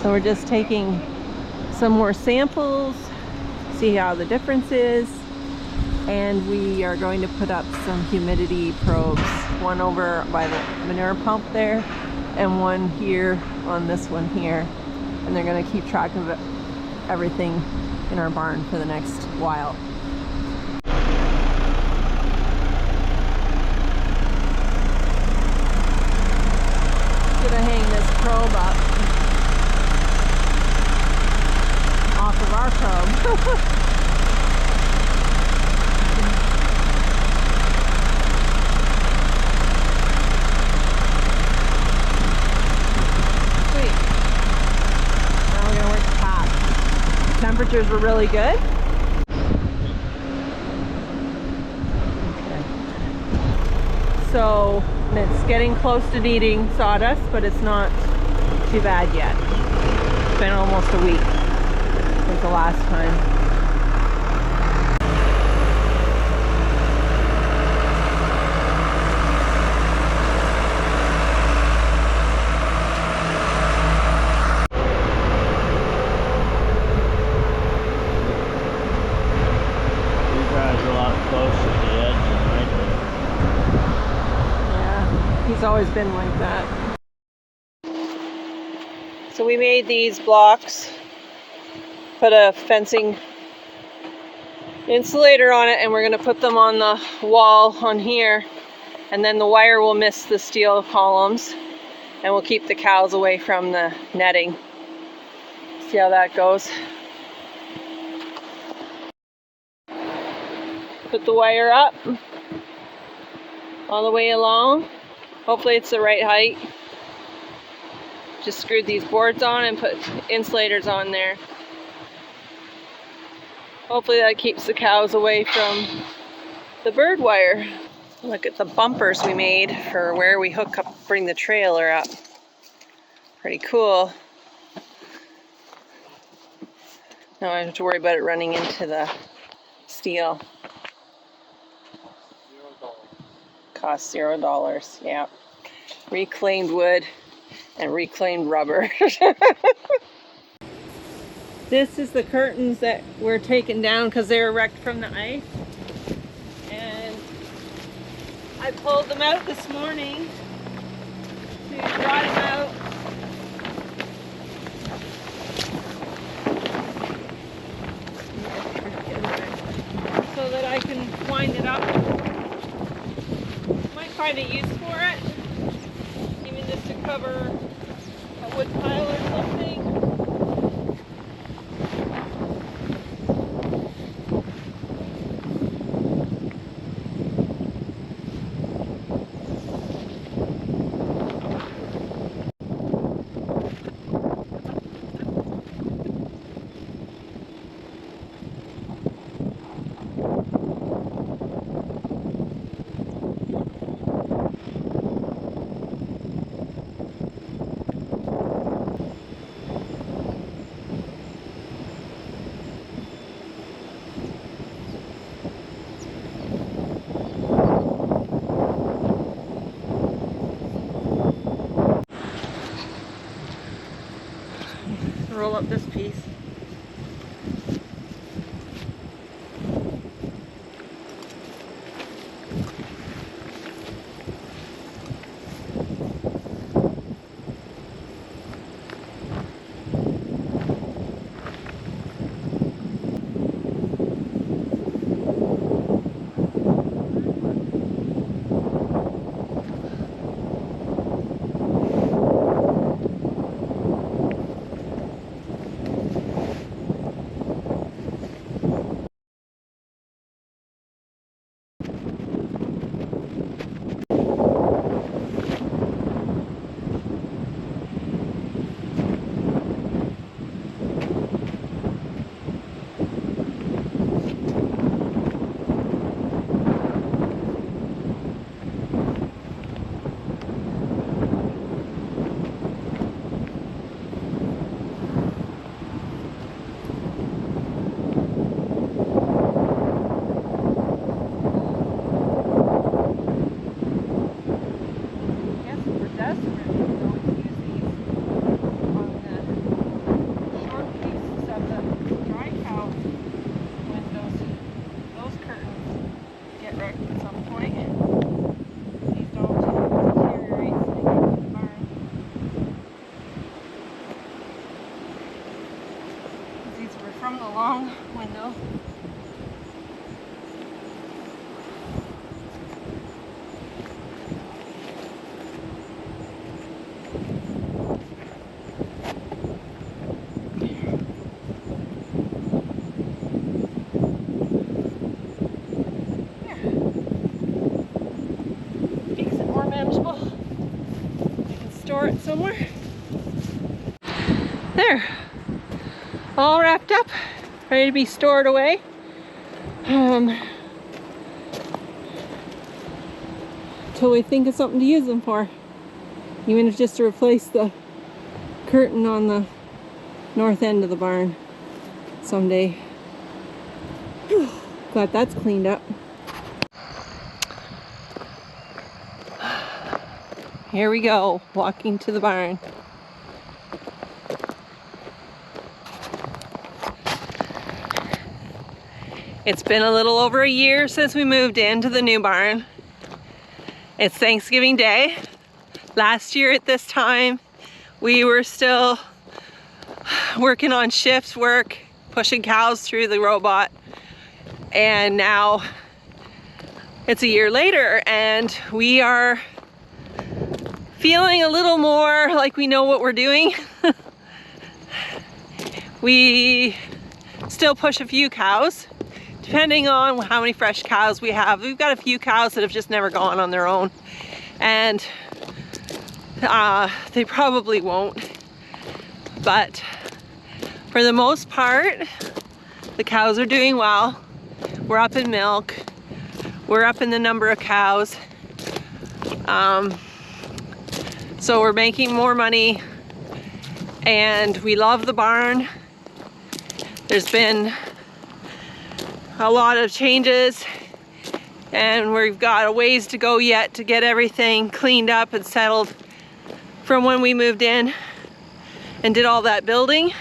So we're just taking some more samples, see how the difference is, and we are going to put up some humidity probes, one over by the manure pump there and one here on this one here, and they're going to keep track of everything in our barn for the next while. Gonna hang this probe up off of our probe. Sweet. Now we're gonna work the pack. Temperatures were really good. Okay. So it's getting close to needing sawdust, but it's not too bad yet. It's been almost a week since the last time. You guys are a lot closer to the edge than I do. Yeah, he's always been like that. So we made these blocks, put a fencing insulator on it, and we're going to put them on the wall on here, and then the wire will miss the steel columns and we'll keep the cows away from the netting. See how that goes. Put the wire up all the way along. Hopefully it's the right height. Just screwed these boards on and put insulators on there. Hopefully that keeps the cows away from the bird wire. Look at the bumpers we made for where we bring the trailer up. Pretty cool. Now I don't have to worry about it running into the steel. Cost $0, yeah. Reclaimed wood and reclaimed rubber. This is the curtains that were taken down because they were wrecked from the ice. And I pulled them out this morning to dry them out. So that I can wind it up. Might find a use for it. Even just to cover a wood pile or something. Roll up this piece. store it somewhere. There, all wrapped up, ready to be stored away. Till we think of something to use them for. Even if just to replace the curtain on the north end of the barn someday. Glad that's cleaned up. Here we go, walking to the barn. It's been a little over a year since we moved into the new barn. It's Thanksgiving Day. Last year at this time, we were still working on shift work, pushing cows through the robot. And now it's a year later and we are feeling a little more like we know what we're doing. We still push a few cows, depending on how many fresh cows we have. We've got a few cows that have just never gone on their own, and they probably won't. But for the most part, the cows are doing well. We're up in milk. We're up in the number of cows. So we're making more money, and we love the barn. There's been a lot of changes, and we've got a ways to go yet to get everything cleaned up and settled from when we moved in and did all that building.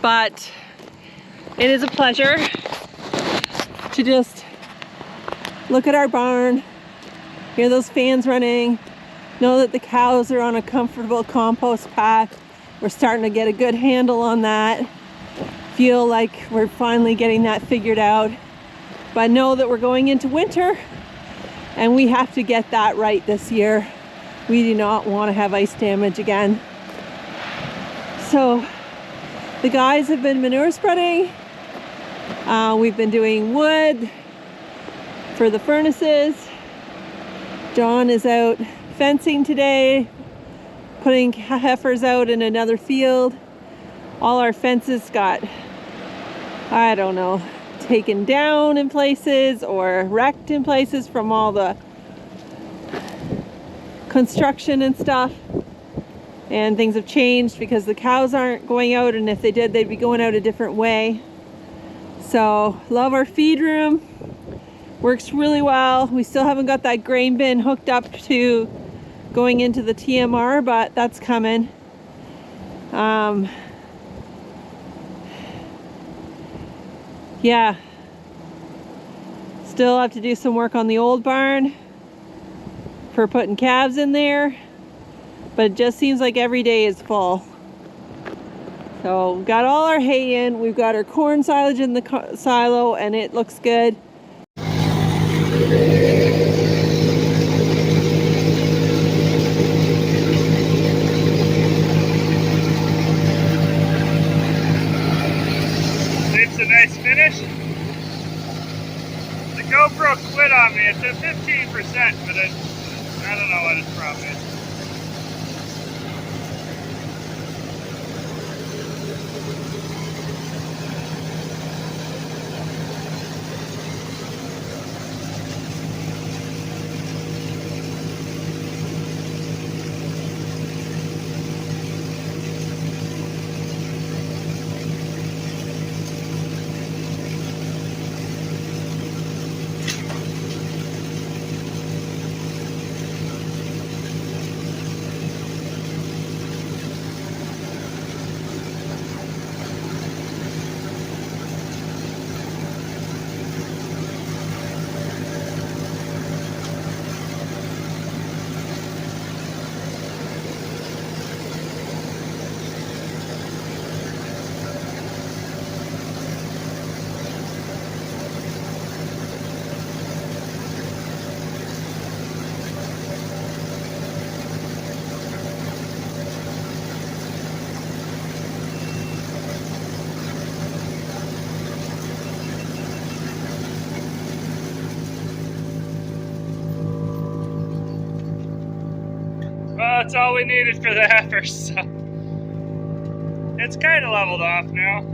But it is a pleasure to just look at our barn, hear those fans running, know that the cows are on a comfortable compost path. We're starting to get a good handle on that. Feel like we're finally getting that figured out. But know that we're going into winter and we have to get that right this year. We do not want to have ice damage again. So the guys have been manure spreading. We've been doing wood for the furnaces. John is out fencing today, putting heifers out in another field. All our fences got, I don't know, taken down in places or wrecked in places from all the construction and stuff. And things have changed because the cows aren't going out, and if they did, they'd be going out a different way. So, love our feed room. Works really well. We still haven't got that grain bin hooked up to going into the TMR, but that's coming. Yeah. Still have to do some work on the old barn for putting calves in there, but it just seems like every day is full. So we've got all our hay in, we've got our corn silage in the silo, and it looks good. It's a nice finish. The GoPro quit on me. It's at 15%, but I don't know what its problem is. Well, that's all we needed for the heifers, so it's kind of leveled off now.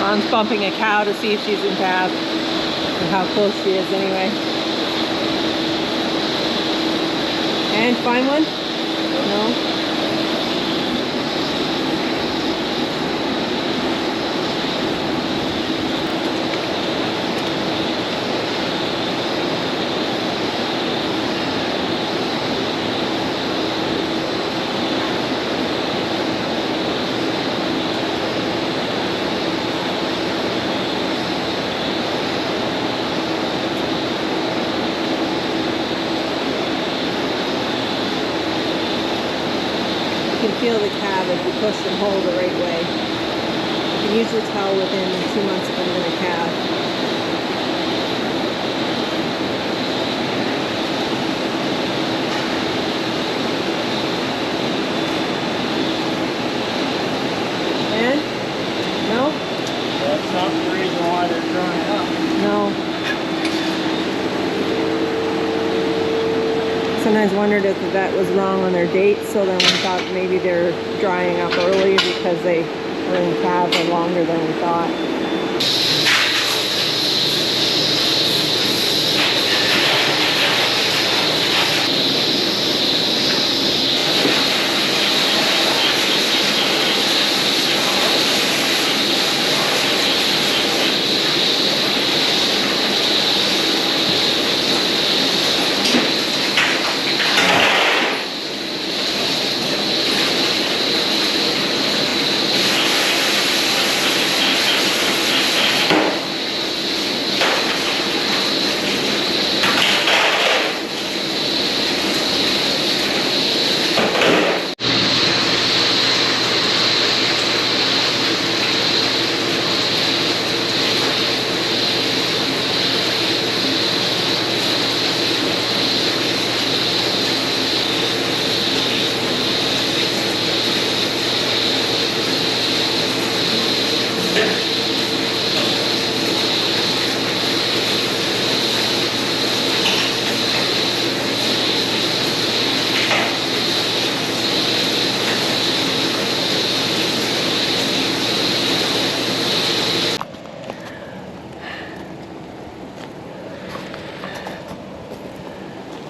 Ron's bumping a cow to see if she's in calf, or how close she is anyway. And find one? No? You can feel the calf if you push and hold the right way. You can usually tell within 2 months if I'm going to calf. And? No? That's not the reason why they're drying up. No. Sometimes wondered if the vet was wrong on their dates, so then we thought maybe they're drying up early because they were in calves for longer than we thought.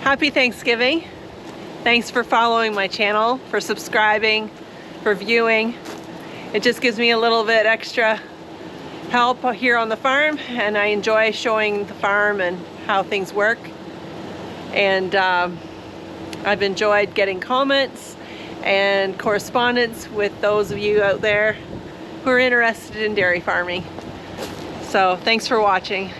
Happy Thanksgiving. Thanks for following my channel, for subscribing, for viewing. It just gives me a little bit extra help here on the farm, and I enjoy showing the farm and how things work. And I've enjoyed getting comments and correspondence with those of you out there who are interested in dairy farming. So thanks for watching.